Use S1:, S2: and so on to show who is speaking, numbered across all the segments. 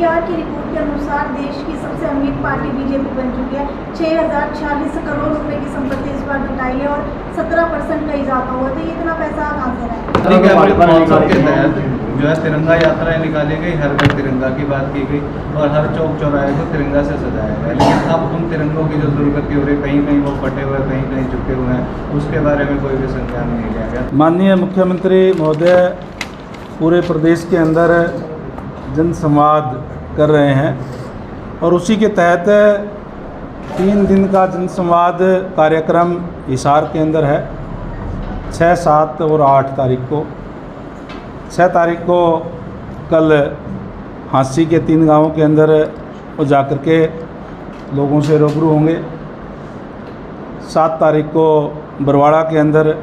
S1: PR की report के अनुसार देश की सबसे अमीर पार्टी बीजेपी बन चुकी है। 6046 करोड़ रुपए की संपत्ति इस बार जुटाई है और 17% का इजाफा हुआ। तो ये इतना पैसा कहाँ से रहा है?
S2: जो है तिरंगा यात्राएं निकाली गई, हर घर तिरंगा की बात की गई और हर चौक चौराहे को तिरंगा से सजाया गया। लेकिन अब उन तिरंगों की जो दुर्गति हो रही, कहीं कहीं वो फटे हुए, कहीं कहीं झुके हुए हैं, उसके बारे में कोई भी संज्ञान नहीं लिया गया।
S3: माननीय मुख्यमंत्री महोदय पूरे प्रदेश के अंदर जनसंवाद कर रहे हैं और उसी के तहत 3 दिन का जनसंवाद कार्यक्रम हिसार के अंदर है। 6, 7 और 8 तारीख को। 6 तारीख को कल हांसी के 3 गांवों के अंदर वो जाकर के लोगों से रूबरू होंगे। 7 तारीख को बरवाड़ा के अंदर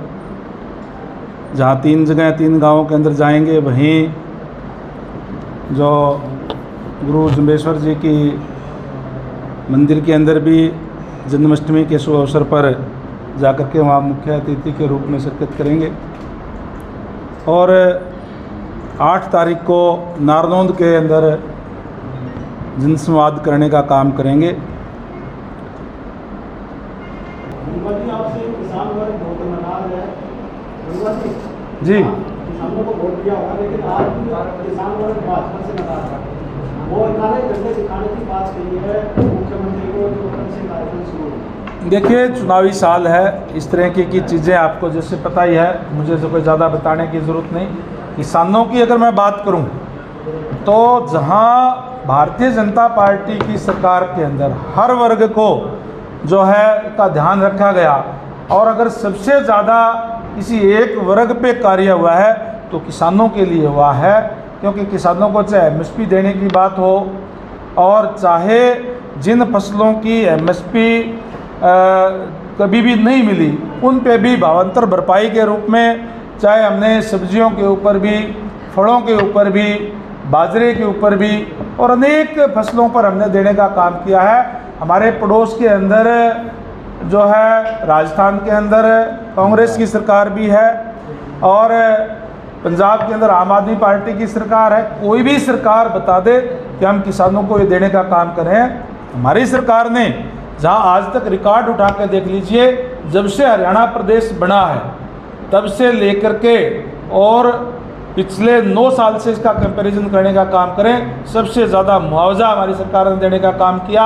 S3: जहां 3 जगह 3 गांवों के अंदर जाएंगे, वहीं जो गुरु जंबेश्वर जी की मंदिर के अंदर भी जन्माष्टमी के शुभ अवसर पर जाकर के वहाँ मुख्य अतिथि के रूप में शिरकत करेंगे। और 8 तारीख को नारनौंद के अंदर जनसंवाद करने का काम करेंगे। जी,
S4: किसानों को वोट दिया होगा, लेकिन आज किसान वर्ग भाजपा से नाराज है। वो काले झंडे दिखाने की बात कही है मुख्यमंत्री को, जो कल से कार्यक्रम शुरू हो।
S3: देखिए, चुनावी साल है, इस तरह की चीज़ें आपको जैसे पता ही है, मुझे तो कोई ज़्यादा बताने की ज़रूरत नहीं। किसानों की अगर मैं बात करूं तो जहां भारतीय जनता पार्टी की सरकार के अंदर हर वर्ग को जो है का ध्यान रखा गया और अगर सबसे ज़्यादा किसी एक वर्ग पे कार्य हुआ है तो किसानों के लिए हुआ है, क्योंकि किसानों को चाहे एमएसपी देने की बात हो और चाहे जिन फसलों की एमएसपी कभी भी नहीं मिली उन पे भी भावांतर भरपाई के रूप में, चाहे हमने सब्जियों के ऊपर भी, फलों के ऊपर भी, बाजरे के ऊपर भी और अनेक फसलों पर हमने देने का काम किया है। हमारे पड़ोस के अंदर जो है राजस्थान के अंदर कांग्रेस की सरकार भी है और पंजाब के अंदर आम आदमी पार्टी की सरकार है। कोई भी सरकार बता दे कि हम किसानों को ये देने का काम कर रहे हैं। हमारी सरकार ने जहां आज तक रिकॉर्ड उठा के देख लीजिए, जब से हरियाणा प्रदेश बना है तब से लेकर के और पिछले 9 साल से इसका कंपैरिजन करने का काम करें, सबसे ज़्यादा मुआवजा हमारी सरकार ने देने का काम किया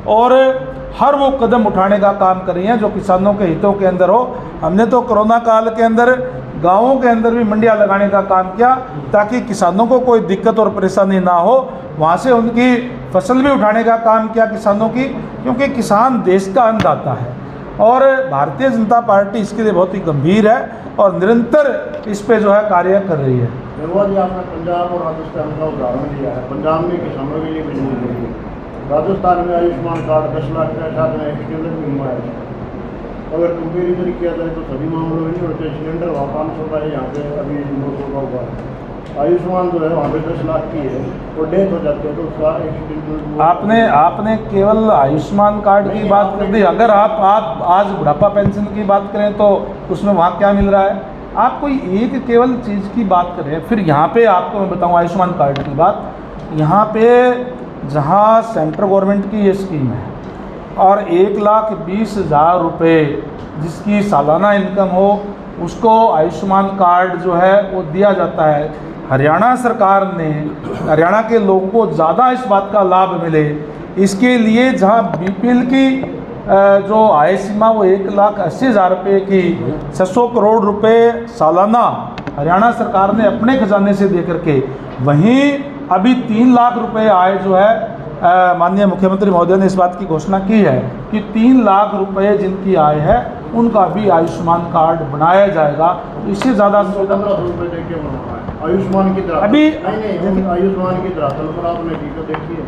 S3: और हर वो कदम उठाने का काम कर रही हैं जो किसानों के हितों के अंदर हो। हमने तो कोरोना काल के अंदर गाँवों के अंदर भी मंडियाँ लगाने का काम किया ताकि किसानों को कोई दिक्कत और परेशानी ना हो, वहाँ से उनकी फसल भी उठाने का काम किया किसानों की, क्योंकि किसान देश का अन्नदाता है और भारतीय जनता पार्टी इसके लिए बहुत ही गंभीर है और निरंतर इस पे जो है कार्य कर रही है।
S4: जी, आपने पंजाब और राजस्थान का उदाहरण दिया है। पंजाब में किसानों के लिए बिजली मिली है, राजस्थान में आयुष्मान कार्ड 10 लाख के साथ में एक्सटेंडर भी हुआ है। अगर कंपेरिजन किया जाए तो सभी मामलों में नहीं होते। सिलेंडर वहाँ 500 का है, यहाँ पे अभी 200 का हुआ है। आयुष्मान जो है वहाँ पे 10 लाख की है और डेथ हो जाती है तो उसका एक्सीडेंट।
S3: आपने केवल आयुष्मान कार्ड की बात कर दी। अगर आप आज बुढ़ापा पेंशन की बात करें तो उसमें वहाँ क्या मिल रहा है? आप कोई एक केवल चीज़ की बात करें। फिर यहाँ पे आपको मैं बताऊँ आयुष्मान कार्ड की बात, यहाँ पे जहाँ सेंट्रल गवर्नमेंट की ये स्कीम है और 1,20,000 रुपये जिसकी सालाना इनकम हो उसको आयुष्मान कार्ड जो है वो दिया जाता है। हरियाणा सरकार ने हरियाणा के लोगों को ज़्यादा इस बात का लाभ मिले, इसके लिए जहाँ बीपीएल की जो आय सीमा वो 1,80,000 रुपये की 600 करोड़ रुपए सालाना हरियाणा सरकार ने अपने खजाने से दे करके, वहीं अभी 3 लाख रुपए आय जो है माननीय मुख्यमंत्री महोदय ने इस बात की घोषणा की है कि 3 लाख रुपए जिनकी आय है उनका भी आयुष्मान कार्ड बनाया जाएगा। तो इससे ज़्यादा
S4: आयुष्मान की तरह
S3: अभी
S4: आयुष्मान की तरह पर आपने टीका देखिए,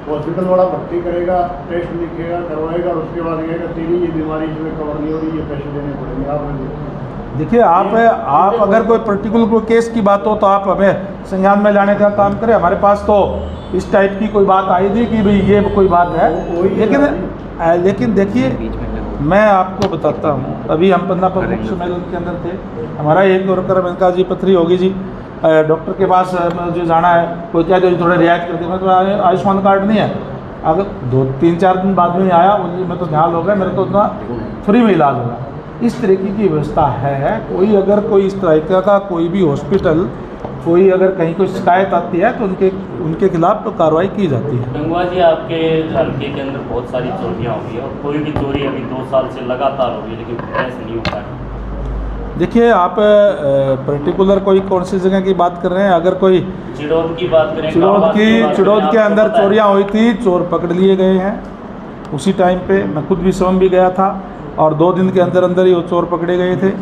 S4: हॉस्पिटल वाला भर्ती करेगा, टेस्ट लिखेगा, करवाएगा और उसके बाद कहेगा तेरी ये बीमारी इसमें कवर नहीं हो रही, ये पैसे देने पड़ेंगे। आपने
S3: देखिए, आप अगर कोई पर्टिकुलर कोई केस की बात हो तो आप हमें संज्ञान में लाने का काम करें। हमारे पास तो इस टाइप की कोई बात आई थी कि भाई ये कोई बात है, लेकिन देखिए मैं आपको बताता हूँ, अभी हम पन्ना प्रमुख सम्मेलन के अंदर थे, हमारा एक वर्कर मेनका जी पथरी होगी जी, डॉक्टर के पास मुझे जाना है, कोई कह दो थोड़ा रियायत करते, मैं तो आयुष्मान कार्ड नहीं है, अगर 2-3-4 दिन बाद में आया मुझे, मैं तो ध्यान हो गया, मेरा तो उतना फ्री में इलाज होगा। इस तरीके की व्यवस्था है। कोई अगर कोई इस तरीके का कोई भी हॉस्पिटल, कोई अगर कहीं कोई शिकायत आती है तो उनके खिलाफ तो कार्रवाई की जाती है।
S5: गंगवा जी, आपके हल्के के अंदर बहुत सारी चोरियाँ हो गई और कोई भी चोरी अभी 2 साल से लगातार हो गई, लेकिन प्रयास नहीं हो पाया।
S3: देखिए, आप पर्टिकुलर कोई कौन सी जगह की बात कर रहे हैं? अगर कोई
S5: चिड़ौद की बात करें,
S3: चिड़ौद के अंदर चोरियाँ हुई थी, चोर पकड़ लिए गए हैं उसी टाइम पे। मैं खुद भी स्वयं भी गया था और 2 दिन के अंदर अंदर ही वो चोर पकड़े गए थे।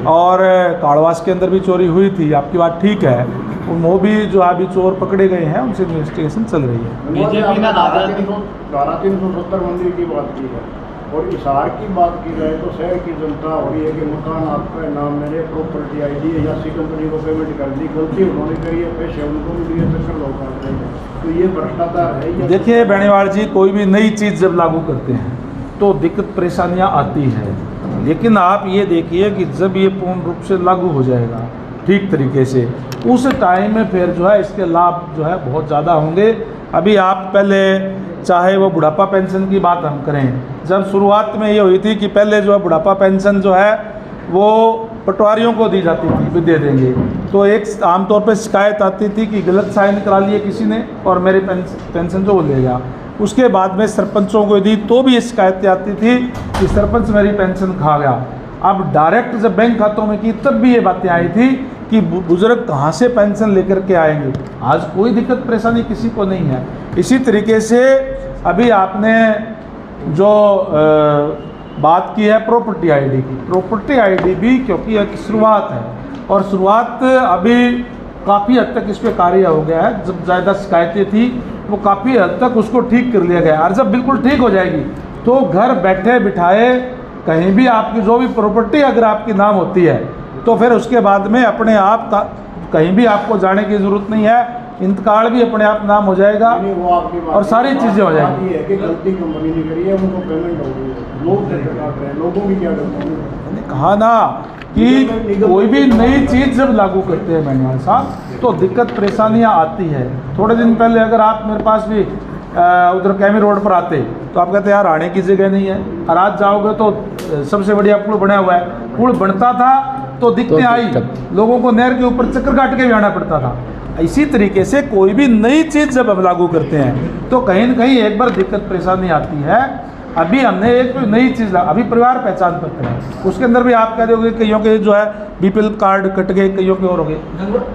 S3: और काड़वास के अंदर भी चोरी हुई थी, आपकी बात ठीक है, वो भी जो अभी चोर पकड़े गए हैं उनसे इन्वेस्टिगेशन चल रही है।
S2: बीजेपी ने आज़ादी
S4: 370 मंदिर की बात की है और हिसार की बात की जाए तो शहर की जनता हो रही है कि मकान आपका नाम मेरे प्रॉपर्टी ID है या सी कंपनी को पेमेंट कर दी, गलती उन्होंने करी है, पैसे उनको मिली है, चक्कर लोग काट रहे हैं, तो ये भ्रष्टाचार है।
S3: देखिए बेणीवाल जी, कोई भी नई चीज़ जब लागू करते हैं तो दिक्कत परेशानियां आती है, लेकिन आप ये देखिए कि जब ये पूर्ण रूप से लागू हो जाएगा ठीक तरीके से, उस टाइम में फिर जो है इसके लाभ जो है बहुत ज़्यादा होंगे। अभी आप पहले चाहे वो बुढ़ापा पेंशन की बात हम करें, जब शुरुआत में ये हुई थी कि पहले जो है बुढ़ापा पेंशन जो है वो पटवारियों को दी जाती थी, भी दे देंगे, तो एक आमतौर पर शिकायत आती थी कि गलत साइन करा लिए किसी ने और मेरी पेंशन जो वो ले गया। उसके बाद में सरपंचों को दी तो भी ये शिकायतें आती थी कि सरपंच मेरी पेंशन खा गया। अब डायरेक्ट जब बैंक खातों में की तब भी ये बातें आई थी कि बुजुर्ग कहाँ से पेंशन लेकर के आएंगे। आज कोई दिक्कत परेशानी किसी को नहीं है। इसी तरीके से अभी आपने जो बात की है प्रॉपर्टी ID की, प्रॉपर्टी ID भी क्योंकि एक शुरुआत है और शुरुआत अभी काफ़ी हद तक इस पर कार्य हो गया है। जब ज़्यादा शिकायतें थी वो काफ़ी हद तक उसको ठीक कर लिया गया और जब बिल्कुल ठीक हो जाएगी तो घर बैठे बिठाए कहीं भी आपकी जो भी प्रॉपर्टी अगर आपकी नाम होती है तो फिर उसके बाद में अपने आप कहीं भी आपको जाने की ज़रूरत नहीं है, इंतकाल भी अपने आप नाम हो जाएगा और सारी चीज़ें हो जाएंगी।
S4: है कि गलती कंपनी ने करी है, उनको पेमेंट हो गई है, लोग काट रहे हैं, लोगों की क्या गलती है?
S3: मैंने कहा ना कि कोई भी नई चीज़ जब लागू करते हैं मेहमान साहब तो दिक्कत परेशानियां आती है। थोड़े दिन पहले अगर आप मेरे पास भी उधर कैमी रोड पर आते तो आप कहते यार आने की जगह नहीं है, और आज जाओगे तो सबसे बढ़िया पुल बना हुआ है। पुल बनता था तो दिक्कतें आई, लोगों को नहर के ऊपर चक्कर काट के भी आना पड़ता था। इसी तरीके से कोई भी नई चीज़ जब हम लागू करते हैं तो कहीं न कहीं एक बार दिक्कत परेशानी आती है। अभी हमने एक नई चीज़ अभी परिवार पहचान पत्र है, उसके अंदर भी आप कह दोगे कईयों के जो है BPL कार्ड कट गए, कईयों के और हो गए।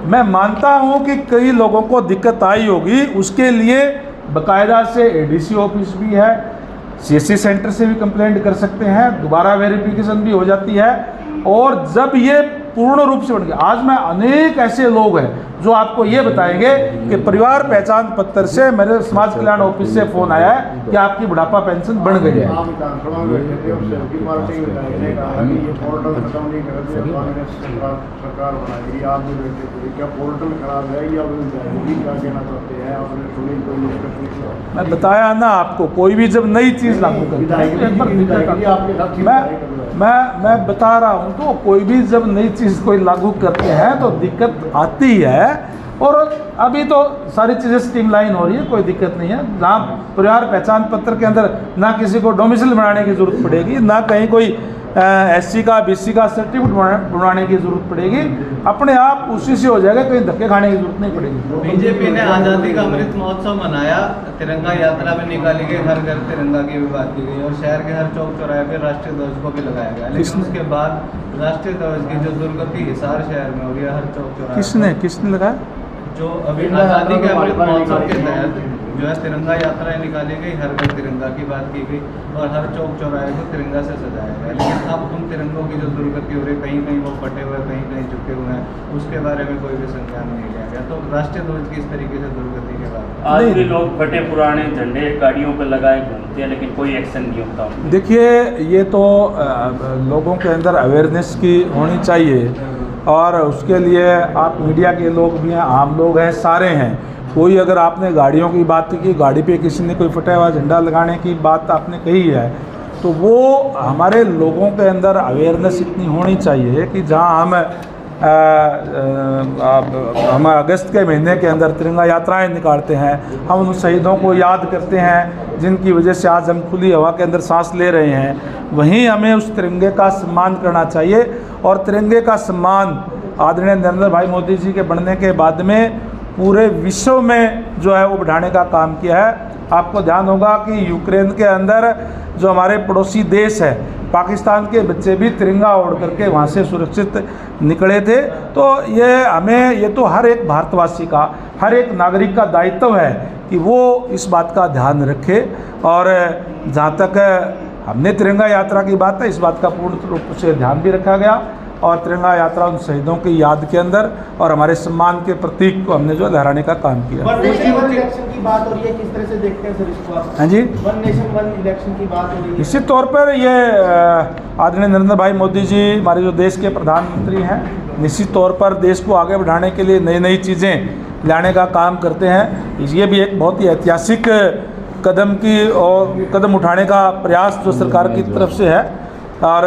S3: मैं मानता हूँ कि कई लोगों को दिक्कत आई होगी, उसके लिए बाकायदा से ADC ऑफिस भी है, CSC सेंटर से भी कंप्लेंट कर सकते हैं, दोबारा वेरिफिकेशन भी हो जाती है। और जब ये पूर्ण रूप से बन गया, आज मैं अनेक ऐसे लोग हैं जो आपको ये बताएंगे कि परिवार पहचान पत्र से मेरे समाज कल्याण ऑफिस से फ़ोन आया है कि आपकी बुढ़ापा पेंशन बन गई है।
S4: आप विधानसभा में बैठे थे और सेल्फी पार्टी विधायक ने कहा कि ये पोर्टल खत्म नहीं कर दिया, कांग्रेस सरकार बनाएगी, आप भी बैठे थे, क्या पोर्टल खराब है या विधायक क्या कहना चाहते हैं? आपने सुनी कोई निष्कर्ष?
S3: मैं बताया ना आपको, कोई भी जब नई चीज़ लागू करता है, मैं बता रहा हूँ, तो कोई भी जब नई चीज़ कोई लागू करते हैं तो दिक्कत आती है। और अभी तो सारी चीज़ें स्ट्रीमलाइन हो रही है, कोई दिक्कत नहीं है। ना परिवार पहचान पत्र के अंदर ना किसी को डोमिसाइल बनाने की ज़रूरत पड़ेगी, ना कहीं कोई SC का BC का सर्टिफिकेट बनवाने की ज़रूरत पड़ेगी, अपने आप उसी से हो जाएगा, कहीं धक्के खाने की ज़रूरत नहीं पड़ेगी।
S2: बीजेपी ने आज़ादी का अमृत महोत्सव मनाया, तिरंगा यात्रा में निकाली गई, हर घर तिरंगा की भी बात की गई और शहर के हर चौक चौराहे पर राष्ट्रीय ध्वज को भी लगाया गया, लेकिन उसके बाद राष्ट्रीय ध्वज की जो दुर्गति हिसार शहर में हो गया, हर चौक चौराहे
S3: किसने लगाया?
S2: जो अभी आज़ादी के अमृत महोत्सव के तहत जो है तिरंगा यात्राएं निकाली गई, हर घर तिरंगा की बात की गई और हर चौक चौराहे को तिरंगा से सजाया गया। लेकिन अब उन तिरंगों की जो दुर्गति हो रही, कहीं कहीं वो फटे हुए, कहीं कहीं झुके हुए हैं, उसके बारे में कोई भी संज्ञान नहीं लिया गया। तो राष्ट्रीय ध्वज की इस तरीके से दुर्गति के बाद
S5: आज भी लोग फटे पुराने झंडे गाड़ियों पर लगाए घूमते हैं, लेकिन कोई एक्शन नहीं होता।
S3: देखिए, ये तो लोगों के अंदर अवेयरनेस की होनी चाहिए और उसके लिए आप मीडिया के लोग भी हैं, आम लोग हैं, सारे हैं। कोई अगर आपने गाड़ियों की बात की, गाड़ी पे किसी ने कोई फटा हुआ झंडा लगाने की बात आपने कही है, तो वो हमारे लोगों के अंदर अवेयरनेस इतनी होनी चाहिए कि जहां हम हम अगस्त के महीने के अंदर तिरंगा यात्राएं निकालते हैं, हम उन शहीदों को याद करते हैं जिनकी वजह से आज हम खुली हवा के अंदर सांस ले रहे हैं। वहीं हमें उस तिरंगे का सम्मान करना चाहिए और तिरंगे का सम्मान आदरणीय नरेंद्र भाई मोदी जी के बनने के बाद में पूरे विश्व में जो है वो बढ़ाने का काम किया है। आपको ध्यान होगा कि यूक्रेन के अंदर जो हमारे पड़ोसी देश है पाकिस्तान के बच्चे भी तिरंगा ओढ़ करके वहाँ से सुरक्षित निकले थे। तो ये तो हर एक भारतवासी का, हर एक नागरिक का दायित्व है कि वो इस बात का ध्यान रखे। और जहाँ तक हमने तिरंगा यात्रा की बात है, इस बात का पूर्ण रूप से ध्यान भी रखा गया और तिरंगा यात्रा उन शहीदों की याद के अंदर और हमारे सम्मान के प्रतीक को हमने जो लहराने का काम किया।
S6: इलेक्शन की बात हो रही है, किस तरह से देखते हैं सर इसको आप?
S3: हाँ जी,
S6: वन नेशन वन इलेक्शन की बात हो रही है।
S3: निश्चित तौर पर ये आदरणीय नरेंद्र भाई मोदी जी हमारे जो देश के प्रधानमंत्री हैं, निश्चित तौर पर देश को आगे बढ़ाने के लिए नई नई चीज़ें लाने का काम करते हैं। ये भी एक बहुत ही ऐतिहासिक कदम उठाने का प्रयास जो सरकार की तरफ से है। और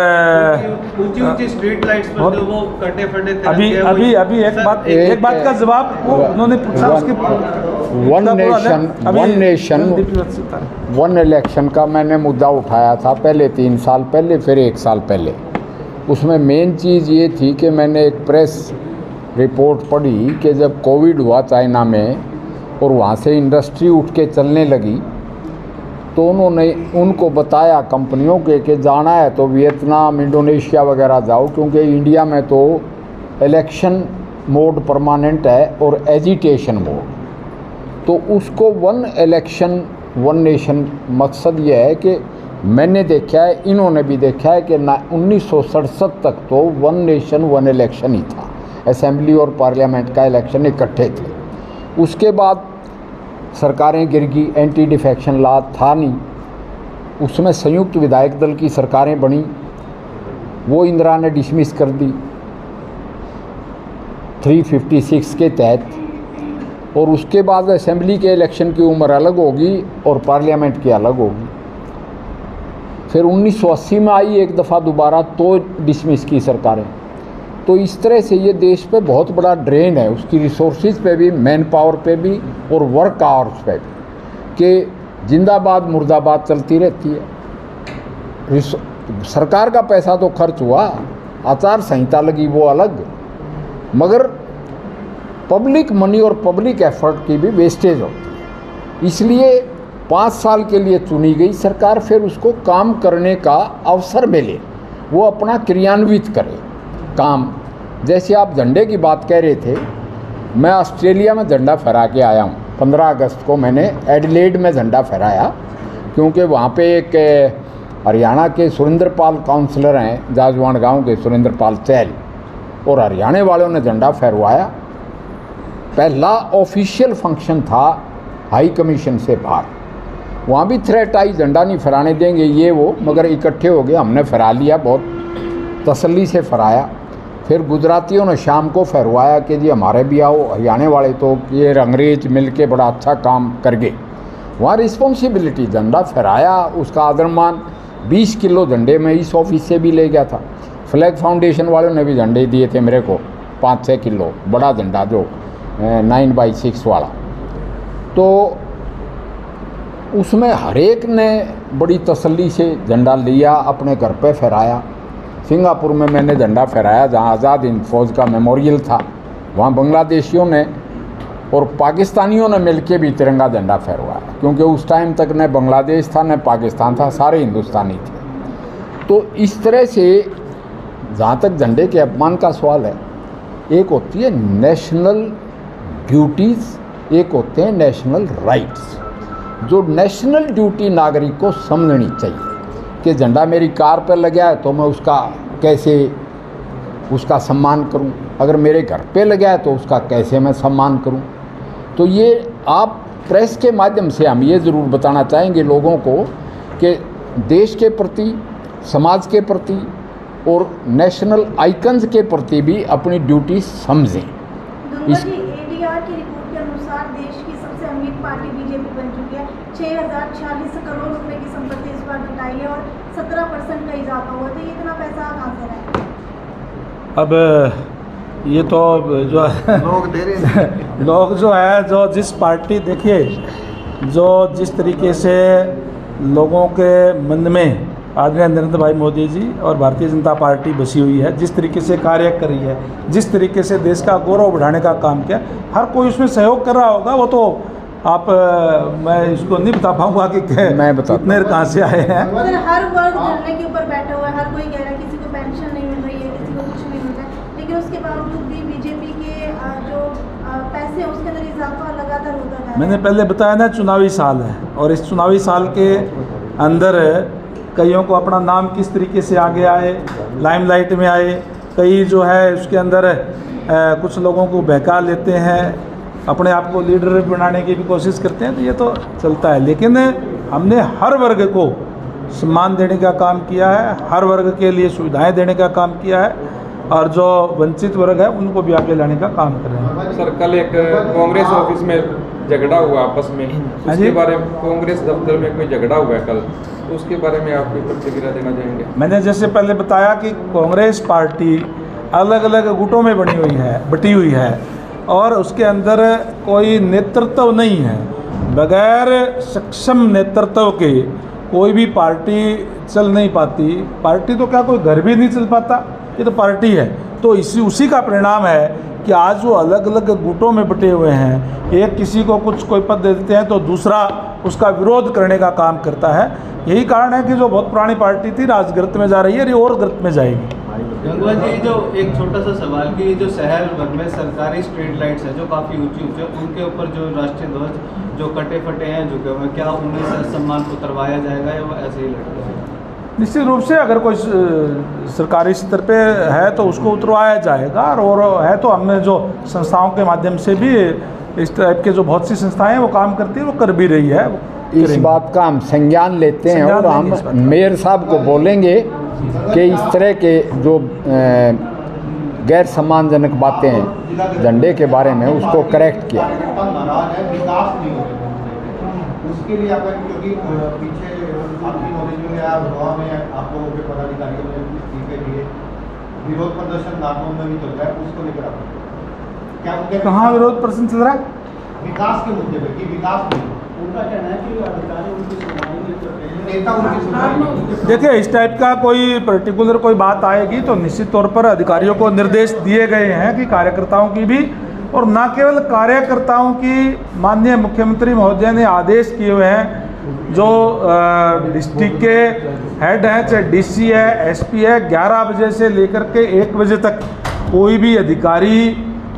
S2: ऊंची स्ट्रीट लाइट्स पर जो वो कटे फटे
S3: अभी एक बात का जवाब वो उन्होंने पूछा, उसके
S7: वन इलेक्शन का मैंने मुद्दा उठाया था पहले 3 साल पहले, फिर 1 साल पहले। उसमें मेन चीज़ ये थी कि मैंने एक प्रेस रिपोर्ट पढ़ी कि जब कोविड हुआ चाइना में और वहाँ से इंडस्ट्री उठ के चलने लगी तो उन्होंने उनको बताया कंपनियों के कि जाना है तो वियतनाम, इंडोनेशिया वगैरह जाओ, क्योंकि इंडिया में तो इलेक्शन मोड परमानेंट है और एजिटेशन मोड। तो उसको वन इलेक्शन वन नेशन मकसद ये है कि मैंने देखा है, इन्होंने भी देखा है कि 1967 तक तो वन नेशन वन इलेक्शन ही था, असेंबली और पार्लियामेंट का इलेक्शन इकट्ठे थे। उसके बाद सरकारें गिर गई, एंटी डिफेक्शन लॉ था नहीं, उसमें संयुक्त विधायक दल की सरकारें बनी, वो इंदिरा ने डिसमिस कर दी 356 के तहत। और उसके बाद असेंबली के इलेक्शन की उम्र अलग होगी और पार्लियामेंट की अलग होगी। फिर 1980 में आई एक दफ़ा दोबारा, तो डिसमिस की सरकारें। तो इस तरह से ये देश पे बहुत बड़ा ड्रेन है, उसकी रिसोर्सेज पे भी, मैन पावर पे भी और वर्क आवर्स पे भी, कि जिंदाबाद मुर्दाबाद चलती रहती है। सरकार का पैसा तो खर्च हुआ, आचार संहिता लगी वो अलग, मगर पब्लिक मनी और पब्लिक एफर्ट की भी वेस्टेज होती है। इसलिए 5 साल के लिए चुनी गई सरकार फिर उसको काम करने का अवसर मिले, वो अपना क्रियान्वित करे काम। जैसे आप झंडे की बात कह रहे थे, मैं ऑस्ट्रेलिया में झंडा फहरा के आया हूँ। 15 अगस्त को मैंने एडिलेड में झंडा फहराया, क्योंकि वहाँ पे एक हरियाणा के सुरेंद्र पाल काउंसलर हैं, जाजवान गांव के सुरेंद्र पाल चैल, और हरियाणा वालों ने झंडा फहरवाया। पहला ऑफिशियल फंक्शन था हाई कमीशन से बाहर, वहाँ भी थ्रेट आई झंडा नहीं फहराने देंगे ये वो, मगर इकट्ठे हो गए, हमने फहरा लिया, बहुत तसल्ली से फहराया। फिर गुजरातियों ने शाम को फहरवाया कि जी हमारे भी आओ, हरियाणा वाले तो ये अंग्रेज मिल के बड़ा अच्छा काम कर गए। वहाँ रिस्पॉन्सिबिलिटी, झंडा फहराया, उसका आदरमान 20 किलो झंडे में इस ऑफिस से भी ले गया था। फ्लैग फाउंडेशन वालों ने भी झंडे दिए थे मेरे को 5-6 किलो बड़ा झंडा, जो 9x6 वाला। तो उसमें हर एक ने बड़ी तसल्ली से झंडा लिया, अपने घर पे फहराया। सिंगापुर में मैंने झंडा फहराया, जहाँ आज़ाद हिंद फौज का मेमोरियल था, वहाँ बांग्लादेशियों ने और पाकिस्तानियों ने मिलके भी तिरंगा झंडा फहरवाया, क्योंकि उस टाइम तक न बांग्लादेश था न पाकिस्तान था, सारे हिंदुस्तानी थे। तो इस तरह से जहाँ तक झंडे के अपमान का सवाल है, एक होती है नेशनल ड्यूटीज़, एक होते हैं नेशनल राइट्स। जो नेशनल ड्यूटी नागरिक को समझनी चाहिए कि झंडा मेरी कार पर लगा है तो मैं उसका कैसे उसका सम्मान करूं, अगर मेरे घर पे लगा है तो उसका कैसे मैं सम्मान करूं। तो ये आप प्रेस के माध्यम से हम ये ज़रूर बताना चाहेंगे लोगों को कि देश के प्रति, समाज के प्रति और नेशनल आइकन्स के प्रति भी अपनी ड्यूटी समझें।
S1: ADR की रिपोर्ट के अनुसार देश की सबसे अमीर पार्टी बीजेपी बन चुकी है। 6046 करोड़ रुपए की संपत्ति इस बार जुटाई है और 17% का इजाफा हुआ। तो ये इतना पैसा कहाँ से आया?
S3: अब ये तो जो है
S4: लोग दे रहे हैं।
S3: लोग जो है जो जिस पार्टी देखिए जो जिस तरीके से लोगों के मन में आदरणीय नरेंद्र भाई मोदी जी और भारतीय जनता पार्टी बसी हुई है, जिस तरीके से कार्य कर रही है, जिस तरीके से देश का गौरव बढ़ाने का काम किया, हर कोई उसमें सहयोग कर रहा होगा। वो तो आप मैं इसको नहीं बता पाऊंगा कि कितने कहाँ से आए हैं।
S1: सर हर वर्ग धरने के ऊपर बैठा हुआ है, हर कोई कह रहा है किसी को पेंशन नहीं मिल रही है, किसी को कुछ नहीं मिल रहा है, लेकिन उसके बावजूद भी बीजेपी के जो पैसे हैं उसके अंदर इजाफा लगातार होता है।
S3: मैंने पहले बताया ना, चुनावी साल है और इस चुनावी साल के अंदर कईयों को अपना नाम किस तरीके से आगे आए, लाइमलाइट में आए, कई जो है उसके अंदर कुछ लोगों को बहका लेते हैं, अपने आप को लीडर बनाने की भी कोशिश करते हैं, तो ये तो चलता है। लेकिन हमने हर वर्ग को सम्मान देने का काम किया है, हर वर्ग के लिए सुविधाएं देने का काम किया है और जो वंचित वर्ग है उनको भी आगे लाने का काम कर रहे हैं।
S8: सर कल एक कांग्रेस ऑफिस में झगड़ा हुआ आपस में, उसके बारे में कांग्रेस दफ्तर में कोई झगड़ा हुआ है कल, तो उसके बारे में आप कोई प्रतिक्रिया देना चाहेंगे? मैंने
S3: जैसे पहले बताया कि कांग्रेस पार्टी अलग अलग गुटों में बटी हुई है और उसके अंदर कोई नेतृत्व नहीं है। बगैर सक्षम नेतृत्व के कोई भी पार्टी चल नहीं पाती। पार्टी तो क्या कोई घर भी नहीं चल पाता, ये तो पार्टी है। तो उसी का परिणाम है कि आज वो अलग अलग गुटों में बटे हुए हैं। एक किसी को कोई पद दे देते हैं तो दूसरा उसका विरोध करने का काम करता है। यही कारण है कि जो बहुत पुरानी पार्टी थी आज गर्त में जा रही है, ये और गर्त में जाएगी।
S2: गंगवा जी, जो एक छोटा सा सवाल कि जो शहर भर में सरकारी स्ट्रीट लाइट्स है जो काफ़ी ऊंची ऊंची, उनके ऊपर जो राष्ट्रीय ध्वज जो कटे फटे हैं झुके हुए, क्या उन्हें सम्मान को उतरवाया जाएगा या वो ऐसे ही लटके हैं?
S3: निश्चित रूप से अगर कोई सरकारी स्तर पे है तो उसको उतरवाया जाएगा और है तो हमने जो संस्थाओं के माध्यम से भी इस टाइप के जो बहुत सी संस्थाएं हैं वो काम करती है, वो कर भी रही है।
S7: इस बात का हम संज्ञान लेते हैं और हम मेयर साहब को बोलेंगे कि इस तरह के जो गैर सम्मानजनक बातें हैं झंडे के बारे में उसको करेक्ट किया।
S6: उसके लिए अपन क्योंकि पीछे आपकी नॉलेज में या गोवा में आप लोगों के पदाधिकारियों ने इस्तीफे दिए, विरोध प्रदर्शन नागौर में भी चल रहा है, उसको लेकर आप क्या उनके
S3: कहाँ विरोध प्रदर्शन चल रहा है?
S6: विकास के मुद्दे पे कि विकास नहीं, उनका कहना है कि अधिकारी उनकी सुनवाई नहीं कर रहे हैं, नेता उनकी सुनवाई नहीं कर रहे।
S3: देखिए इस टाइप का कोई पर्टिकुलर कोई बात आएगी तो निश्चित तौर पर अधिकारियों को निर्देश दिए गए हैं कि कार्यकर्ताओं की भी, और न केवल कार्यकर्ताओं की, माननीय मुख्यमंत्री महोदय ने आदेश किए हुए हैं जो डिस्ट्रिक्ट के हेड हैं, चाहे डीसी है, एसपी है, 11 बजे से लेकर के 1 बजे तक कोई भी अधिकारी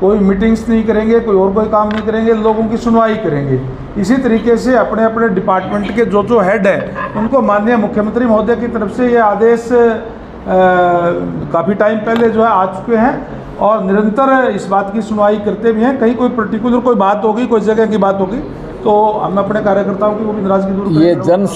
S3: कोई मीटिंग्स नहीं करेंगे, कोई और कोई काम नहीं करेंगे, लोगों की सुनवाई करेंगे। इसी तरीके से अपने अपने डिपार्टमेंट के जो हेड हैं उनको माननीय मुख्यमंत्री महोदय की तरफ से ये आदेश काफ़ी टाइम पहले जो है आ चुके हैं और निरंतर इस बात की सुनवाई करते भी हैं। कहीं कोई पर्टिकुलर कोई बात होगी, कोई जगह की बात होगी तो हम अपने कार्यकर्ताओं की वो भी नाराजगी दूर करेंगे।
S7: ये जन